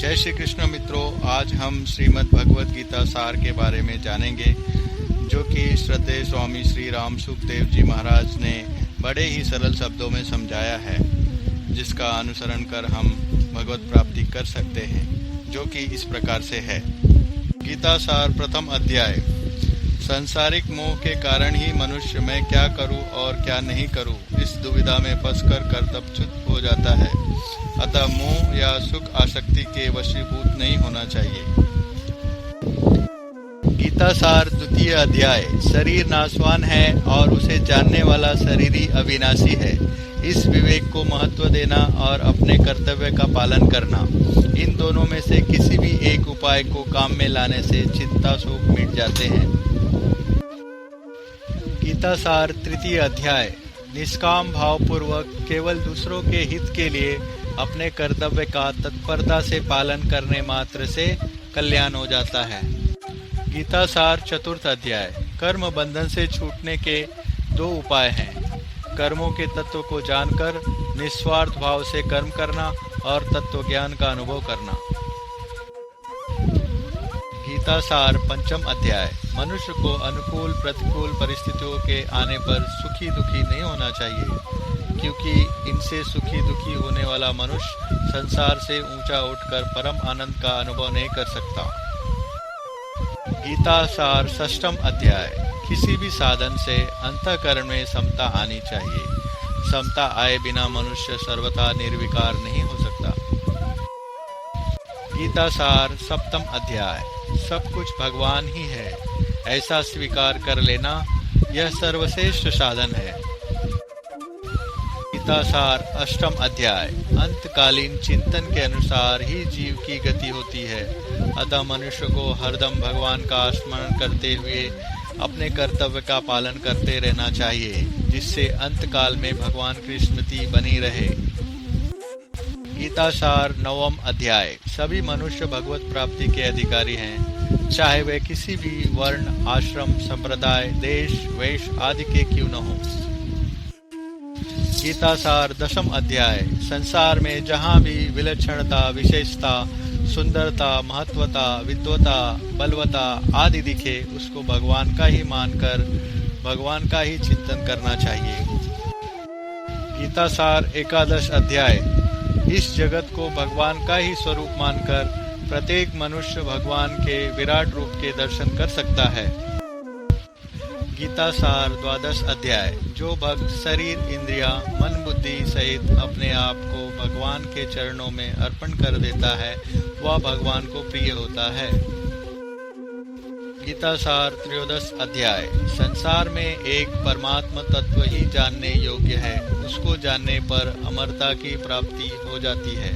जय श्री कृष्ण मित्रों, आज हम श्रीमद् भगवद गीता सार के बारे में जानेंगे, जो कि श्रद्धेय स्वामी श्री राम सुखदेव जी महाराज ने बड़े ही सरल शब्दों में समझाया है, जिसका अनुसरण कर हम भगवत प्राप्ति कर सकते हैं, जो कि इस प्रकार से है। गीता सार प्रथम अध्याय। संसारिक मोह के कारण ही मनुष्य मैं क्या करूं और क्या नहीं करूं, इस दुविधा में फंसकर कर्तव्यच्युत हो जाता है। अतः मोह या सुख आसक्ति के वशीभूत नहीं होना चाहिए। गीता सार द्वितीय अध्याय। शरीर नाशवान है और उसे जानने वाला शरीर ही अविनाशी है। इस विवेक को महत्व देना और अपने कर्तव्य का पालन करना, इन दोनों में से किसी भी एक उपाय को काम में लाने से चिंता शोक मिट जाते हैं। गीता सार तृतीय अध्याय। निष्काम भाव पूर्वक केवल दूसरों के हित के लिए अपने कर्तव्य का तत्परता से पालन करने मात्र से कल्याण हो जाता है। गीता सार चतुर्थ अध्याय। कर्म बंधन से छूटने के दो उपाय हैं। कर्मों के तत्व को जानकर निस्वार्थ भाव से कर्म करना और तत्व ज्ञान का अनुभव करना। गीता सार पंचम अध्याय। मनुष्य को अनुकूल प्रतिकूल परिस्थितियों के आने पर सुखी दुखी नहीं होना चाहिए, क्योंकि इनसे सुखी दुखी होने वाला मनुष्य संसार से ऊंचा उठकर परम आनंद का अनुभव नहीं कर सकता। गीता सार षष्ठम अध्याय। किसी भी साधन से अंतःकरण में समता आनी चाहिए। समता आए बिना मनुष्य सर्वथा निर्विकार नहीं हो सकता। गीता सार सप्तम अध्याय। सब कुछ भगवान ही है, ऐसा स्वीकार कर लेना यह सर्वश्रेष्ठ साधन है। गीता सार अष्टम अध्याय। अंतकालीन चिंतन के अनुसार ही जीव की गति होती है। अतः मनुष्य को हरदम भगवान का स्मरण करते हुए अपने कर्तव्य का पालन करते रहना चाहिए, जिससे अंतकाल में भगवान की स्मृति बनी रहे। गीता सार नवम अध्याय। सभी मनुष्य भगवत प्राप्ति के अधिकारी हैं, चाहे वे किसी भी वर्ण आश्रम संप्रदाय देश वेश आदि के क्यों न हो। गीता सार दशम अध्याय। संसार में जहाँ भी विलक्षणता विशेषता सुंदरता महत्वता विद्वता बलवता आदि दिखे, उसको भगवान का ही मानकर भगवान का ही चिंतन करना चाहिए। गीता सार एकादश अध्याय। इस जगत को भगवान का ही स्वरूप मानकर प्रत्येक मनुष्य भगवान के विराट रूप के दर्शन कर सकता है। गीता सार द्वादश अध्याय। जो भक्त शरीर इंद्रिया मन बुद्धि सहित अपने आप को भगवान के चरणों में अर्पण कर देता है, वह भगवान को प्रिय होता है। गीता सार त्रयोदश अध्याय। संसार में एक परमात्मा तत्व ही जानने योग्य है, उसको जानने पर अमरता की प्राप्ति हो जाती है।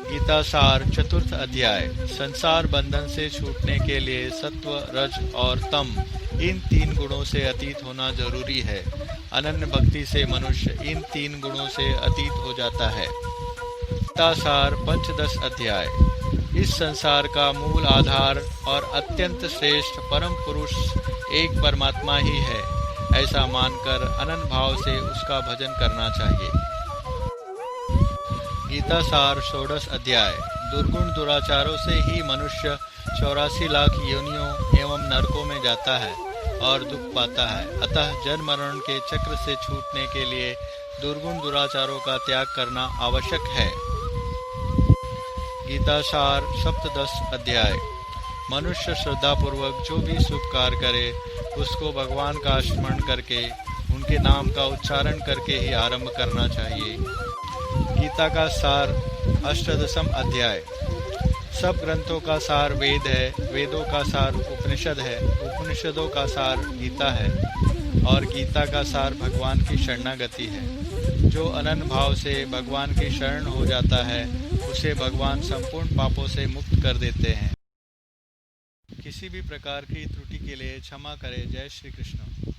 गीता सार चतुर्थ अध्याय। संसार बंधन से छूटने के लिए सत्व रज और तम इन तीन गुणों से अतीत होना जरूरी है। अनन्य भक्ति से मनुष्य इन तीन गुणों से अतीत हो जाता है। गीता सार पंचदश अध्याय। इस संसार का मूल आधार और अत्यंत श्रेष्ठ परम पुरुष एक परमात्मा ही है, ऐसा मानकर अनन्य भाव से उसका भजन करना चाहिए। गीता सार षोडश अध्याय। दुर्गुण दुराचारों से ही मनुष्य 84 लाख योनियों एवं नरकों में जाता है और दुख पाता है। अतः जन्म मरण के चक्र से छूटने के लिए दुर्गुण दुराचारों का त्याग करना आवश्यक है। गीता सार सप्तदश अध्याय। मनुष्य श्रद्धापूर्वक जो भी शुभ कार्य करे, उसको भगवान का स्मरण करके उनके नाम का उच्चारण करके ही आरंभ करना चाहिए। गीता का सार अष्टादशम अध्याय। सब ग्रंथों का सार वेद है, वेदों का सार उपनिषद है, उपनिषदों का सार गीता है और गीता का सार भगवान की शरणागति है। जो अनन्य भाव से भगवान की शरण हो जाता है, उसे भगवान संपूर्ण पापों से मुक्त कर देते हैं। किसी भी प्रकार की त्रुटि के लिए क्षमा करें। जय श्री कृष्ण।